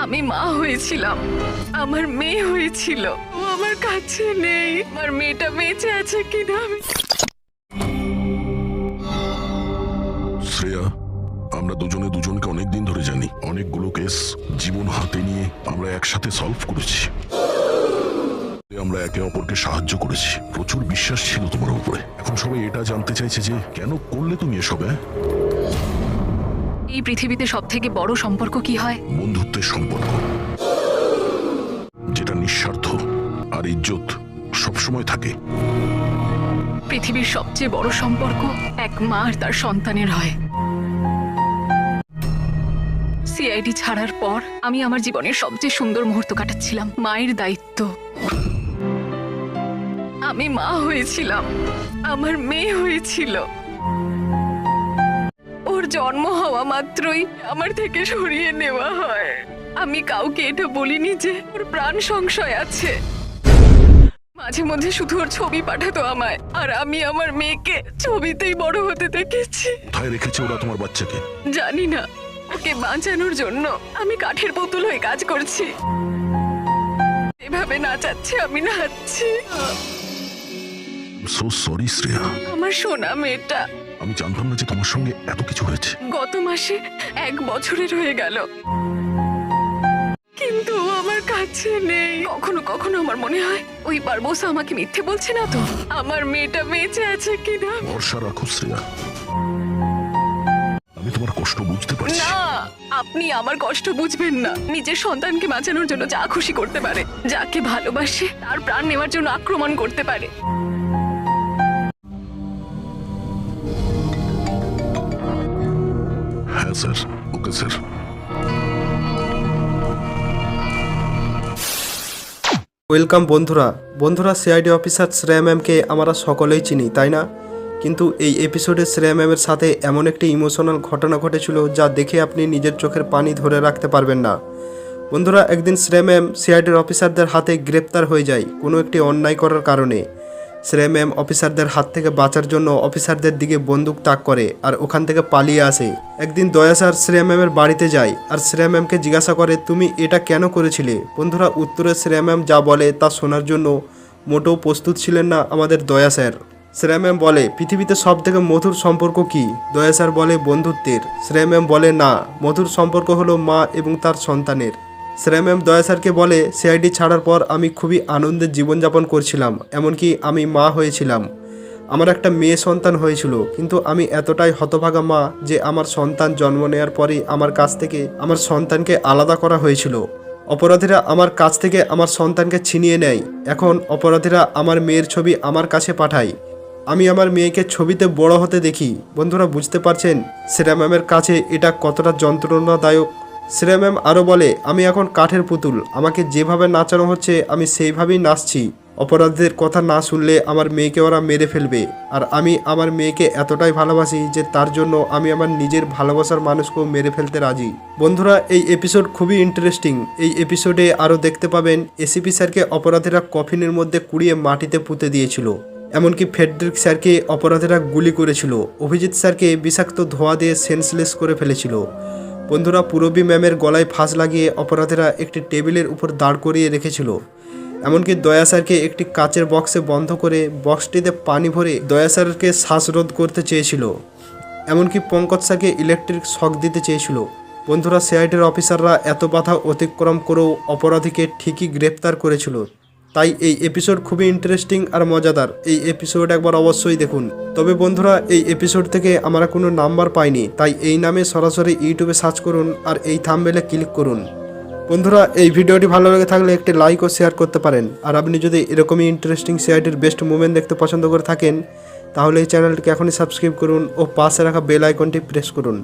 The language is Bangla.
আমি মা হয়েছিলাম, আমার মেয়ে হয়েছিল, ও আমার কাছে নেই। আমার মেয়েটা বেঁচে আছে কিনা আমি। শ্রেয়া, আমরা দুজনে দুজনকে অনেকদিন ধরে জানি। অনেকগুলো কেস জীবন হাতে নিয়ে আমরা একসাথে সলভ করেছি। আমরা একে অপরকে সাহায্য করেছি। প্রচুর বিশ্বাস ছিল তোমার উপরে। এখন সবাই এটা জানতে চাইছে যে কেন করলে তুমি এসব? এই পৃথিবীতে সব থেকে বড় সম্পর্ক কি হয়? বন্ধুত্বের সম্পর্ক, যেটা নিঃস্বার্থ আর ইজ্জত সবসময় থাকে। পৃথিবীর সবচেয়ে বড় সম্পর্ক এক মা আর তার সন্তানের হয়। সিআইডি ছাড়ার পর আমি আমার জীবনের সবচেয়ে সুন্দর মুহূর্ত কাটাচ্ছিলাম। মায়ের দায়িত্ব। আমি মা হয়েছিলাম, আমার মেয়ে হয়েছিল। ওর জন্ম হওয়া মাত্রই আমার থেকে সরিয়ে নেওয়া হয়। আমি কাউকে এটা বলিনি যে ওর প্রাণ সংশয় আছে। মাঝে মধ্যে শুধু ওর ছবি পাঠাতো আমায়, আর আমি আমার মেয়েকে ছবিতেই বড় হতে দেখেছি। কোথায় রেখেছে ওরা তোমার বাচ্চাকে? জানি না। ওকে বাঁচানোর জন্য আমি কাঠের পুতুল হয়ে কাজ করছি। এভাবে নাচাচ্ছে, আমি নাচছি। So sorry Shreya. আমার সোনা মেয়েটা। আমি জানতাম না যে তোমার সঙ্গে এত কিছু হয়েছে। গত মাসে 1 বছরের হয়ে গেল, কিন্তু ও আমার কাছে নেই। কখনো কখনো আমার মনে হয় ওই বারবোসা আমাকে মিথ্যে বলছে না তো। আমার মেয়েটা বেঁচে আছে কিনা। ভরসা রাখো শ্রেয়া, আমি তোমার কষ্ট বুঝতে পারছি। না, আপনি আমার কষ্ট বুঝবেন না। নিজের সন্তানকে বাঁচানোর জন্য যা খুশি করতে পারে, যাকে ভালোবাসে তার প্রাণ নেওয়ার জন্য আক্রমণ করতে পারে। হ্যাঁ স্যার, ওকে স্যার। ওয়েলকাম বন্ধুরা সিআইডি অফিসার শ্রেয়া ম্যামকে আমরা সকলেই চিনি, তাই না? কিন্তু এই এপিসোডে শ্রেয়া ম্যামের সাথে এমন একটি ইমোশনাল ঘটনা ঘটেছিল যা দেখে আপনি নিজের চোখের পানি ধরে রাখতে পারবেন না। বন্ধুরা, একদিন শ্রেয়া ম্যাম সিআইডির অফিসারদের হাতে গ্রেপ্তার হয়ে যায় কোনো একটি অন্যায় করার কারণে। শ্রেয়া ম্যাম অফিসারদের হাত থেকে বাঁচার জন্য অফিসারদের দিকে বন্দুক তাক করে আর ওখান থেকে পালিয়ে আসে। একদিন দয়া স্যার শ্রেয়া ম্যামের বাড়িতে যায় আর শ্রেয়া ম্যামকে জিজ্ঞাসা করে, তুমি এটা কেন করেছিলে? বন্ধুরা, উত্তরে শ্রেয়া ম্যাম যা বলে তা শোনার জন্য মোটেও প্রস্তুত ছিলেন না আমাদের দয়া স্যার। শ্রেয়া ম্যাম বলে, পৃথিবীতে সব থেকে মধুর সম্পর্ক কি? দয়া স্যার বলে, বন্ধুত্বের। শ্রেয়া ম্যাম বলে, না, মধুর সম্পর্ক হলো মা এবং তার সন্তানের। শ্রেয়া ম্যাম দয়া স্যারকে বলে, সিআইডি ছাড়ার পর আমি খুবই আনন্দের জীবনযাপন করছিলাম, এমনকি আমি মা হয়েছিলাম। আমার একটা মেয়ে সন্তান হয়েছিল, কিন্তু আমি এতটাই হতভাগা মা যে আমার সন্তান জন্ম নেওয়ার পরেই আমার কাছ থেকে আমার সন্তানকে আলাদা করা হয়েছিল। অপরাধীরা আমার কাছ থেকে আমার সন্তানকে ছিনিয়ে নেয়। এখন অপরাধীরা আমার মেয়ের ছবি আমার কাছে পাঠায়। আমি আমার মেয়েকে ছবিতে বড় হতে দেখি। বন্ধুরা, বুঝতে পারছেন শ্রেয়া ম্যামের কাছে এটা কতটা যন্ত্রণাদায়ক? শ্রেয়া ম্যাম আরও বলে, আমি এখন কাঠের পুতুল, আমাকে যেভাবে নাচানো হচ্ছে আমি সেইভাবেই নাচছি। অপরাধীদের কথা না শুনলে আমার মেয়েকে ওরা মেরে ফেলবে, আর আমি আমার মেয়েকে এতটাই ভালোবাসি যে তার জন্য আমি আমার নিজের ভালোবাসার মানুষকেও মেরে ফেলতে রাজি। বন্ধুরা, এই এপিসোড খুবই ইন্টারেস্টিং। এই এপিসোডে আরও দেখতে পাবেন এসিপি স্যারকে অপরাধীরা কফিনের মধ্যে কুড়িয়ে মাটিতে পুঁতে দিয়েছিল। এমনকি ফেডরিক স্যারকে অপরাধীরা গুলি করেছিল। অভিজিৎ স্যারকে বিষাক্ত ধোঁয়া দিয়ে সেন্সলেস করে ফেলেছিল। বন্ধুরা, পুরবী ম্যামের গলায় ফাঁস লাগিয়ে অপরাধীরা একটি টেবিলের উপর দাঁড় করিয়ে রেখেছিল। এমনকি দয়া স্যারকে একটি কাচের বক্সে বন্ধ করে বক্সটিতে পানি ভরে দয়া স্যারকে শ্বাসরোধ করতে চেয়েছিল। এমনকি পঙ্কজ স্যারকে ইলেকট্রিক শক দিতে চেয়েছিল। বন্ধুরা, সিআইডির অফিসাররা এত বাধা অতিক্রম করেও অপরাধীকে ঠিকই গ্রেপ্তার করেছিল। তাই এই এপিসোড খুবই ইন্টারেস্টিং আর মজাদার। এই এপিসোড একবার অবশ্যই দেখুন। তবে বন্ধুরা, এই এপিসোড থেকে আমরা কোনো নাম্বার পাইনি, তাই এই নামে সরাসরি ইউটিউবে সার্চ করুন আর এই থাম্বনেলে ক্লিক করুন। বন্ধুরা, এই ভিডিওটি ভালো লেগে থাকলে একটি লাইক ও শেয়ার করতে পারেন। আর আপনি যদি এরকমই ইন্টারেস্টিং সিআইডির বেস্ট মুভমেন্ট দেখতে পছন্দ করে থাকেন, তাহলে এই চ্যানেলটিকে এখনই সাবস্ক্রাইব করুন ও পাশে রাখা বেল আইকনটি প্রেস করুন।